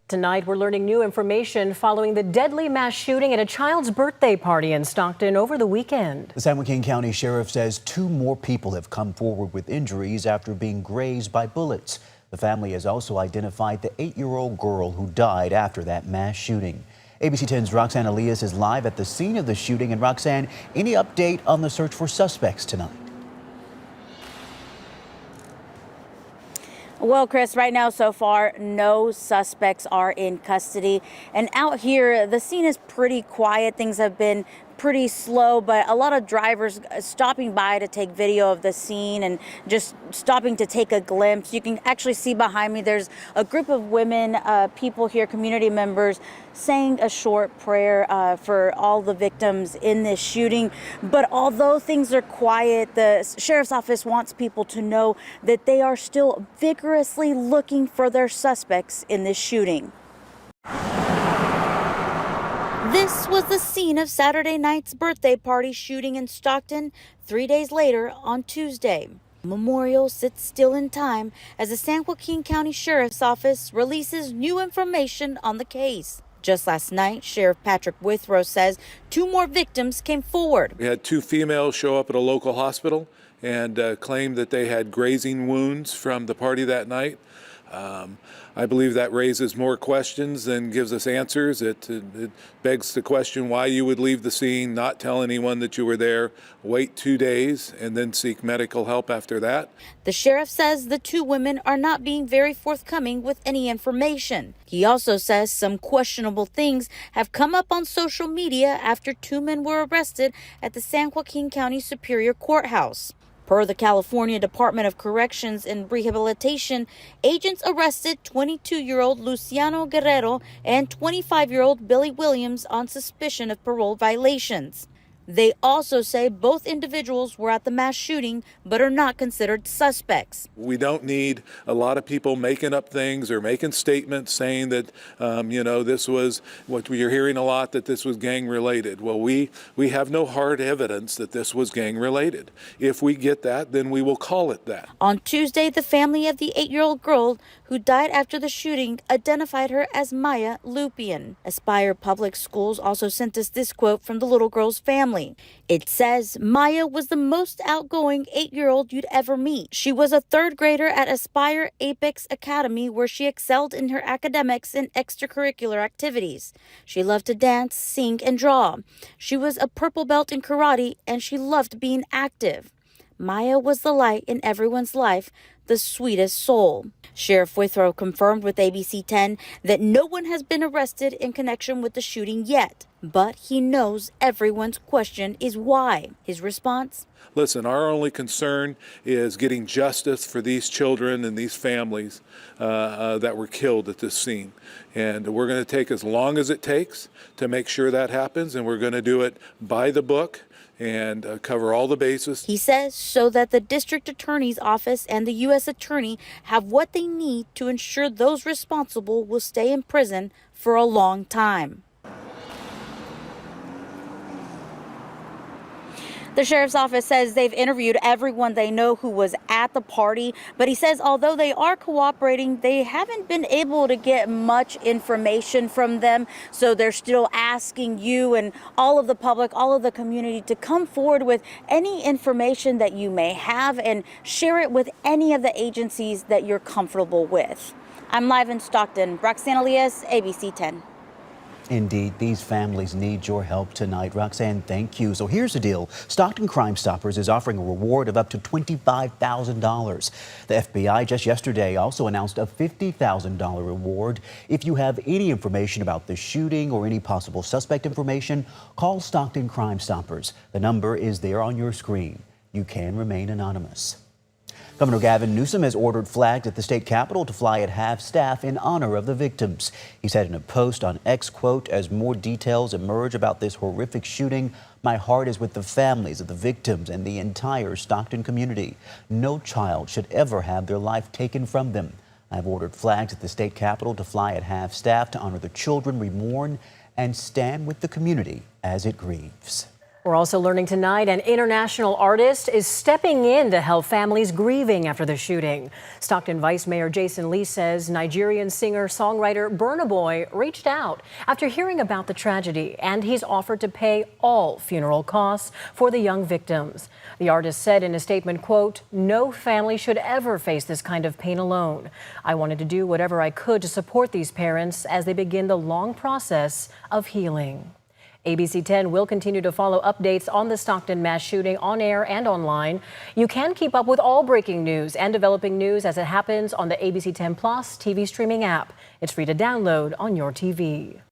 Tonight, we're learning new information following the deadly mass shooting at a child's birthday party in Stockton over the weekend. The San Joaquin County Sheriff says 2 more people have come forward with injuries after being grazed by bullets. The family has also identified the 8-year-old girl who died after that mass shooting. ABC 10's Roxanne Elias is live at the scene of the shooting. And Roxanne, any update on the search for suspects tonight? Well, Chris, right now so far, no suspects are in custody. And out here, the scene is pretty quiet. Things have been pretty slow, but a lot of drivers stopping by to take video of the scene and just stopping to take a glimpse. You can actually see behind me, there's a group of women, people here, community members, saying a short prayer for all the victims in this shooting. But although things are quiet, the sheriff's office wants people to know that they are still vigorously looking for their suspects in this shooting. This was the scene of Saturday night's birthday party shooting in Stockton 3 days later on Tuesday. Memorial sits still in time as the San Joaquin County Sheriff's Office releases new information on the case. Just last night, Sheriff Patrick Withrow says 2 more victims came forward. We had 2 females show up at a local hospital and claim that they had grazing wounds from the party that night. I believe that raises more questions than gives us answers. It begs the question why you would leave the scene, not tell anyone that you were there, wait 2 days, and then seek medical help after that. The sheriff says the 2 women are not being very forthcoming with any information. He also says some questionable things have come up on social media after 2 men were arrested at the San Joaquin County Superior Courthouse. Per the California Department of Corrections and Rehabilitation, agents arrested 22-year-old Luciano Guerrero and 25-year-old Billy Williams on suspicion of parole violations. They also say both individuals were at the mass shooting but are not considered suspects. We don't need a lot of people making up things or making statements saying that, this was what we're hearing a lot, that this was gang related. Well, we have no hard evidence that this was gang related. If we get that, then we will call it that. On Tuesday, the family of the 8-year-old girl who died after the shooting identified her as Maya Lupian. Aspire Public Schools also sent us this quote from the little girl's family. It says, Maya was the most outgoing 8-year-old you'd ever meet. She was a 3rd grader at Aspire Apex Academy, where she excelled in her academics and extracurricular activities. She loved to dance, sing, and draw. She was a purple belt in karate, and she loved being active. Maya was the light in everyone's life, the sweetest soul. Sheriff Withrow confirmed with ABC 10 that no one has been arrested in connection with the shooting yet, but he knows everyone's question is why. His response? Listen, our only concern is getting justice for these children and these families that were killed at this scene. And we're going to take as long as it takes to make sure that happens, and we're going to do it by the book and cover all the bases. He says so that the district attorney's office and the U.S. attorney have what they need to ensure those responsible will stay in prison for a long time. The sheriff's office says they've interviewed everyone they know who was at the party, but he says although they are cooperating, they haven't been able to get much information from them. So they're still asking you and all of the public, all of the community to come forward with any information that you may have and share it with any of the agencies that you're comfortable with. I'm live in Stockton. Roxanne Elias, ABC 10. Indeed, these families need your help tonight. Roxanne, thank you. So here's the deal. Stockton Crime Stoppers is offering a reward of up to $25,000. The FBI just yesterday also announced a $50,000 reward. If you have any information about the shooting or any possible suspect information, call Stockton Crime Stoppers. The number is there on your screen. You can remain anonymous. Governor Gavin Newsom has ordered flags at the state capitol to fly at half-staff in honor of the victims. He said in a post on X, quote, as more details emerge about this horrific shooting, my heart is with the families of the victims and the entire Stockton community. No child should ever have their life taken from them. I've ordered flags at the state capitol to fly at half-staff to honor the children we mourn and stand with the community as it grieves. We're also learning tonight an international artist is stepping in to help families grieving after the shooting. Stockton Vice Mayor Jason Lee says Nigerian singer-songwriter Burna Boy reached out after hearing about the tragedy, and he's offered to pay all funeral costs for the young victims. The artist said in a statement, quote, "No family should ever face this kind of pain alone. I wanted to do whatever I could to support these parents as they begin the long process of healing." ABC 10 will continue to follow updates on the Stockton mass shooting on air and online. You can keep up with all breaking news and developing news as it happens on the ABC 10 Plus TV streaming app. It's free to download on your TV.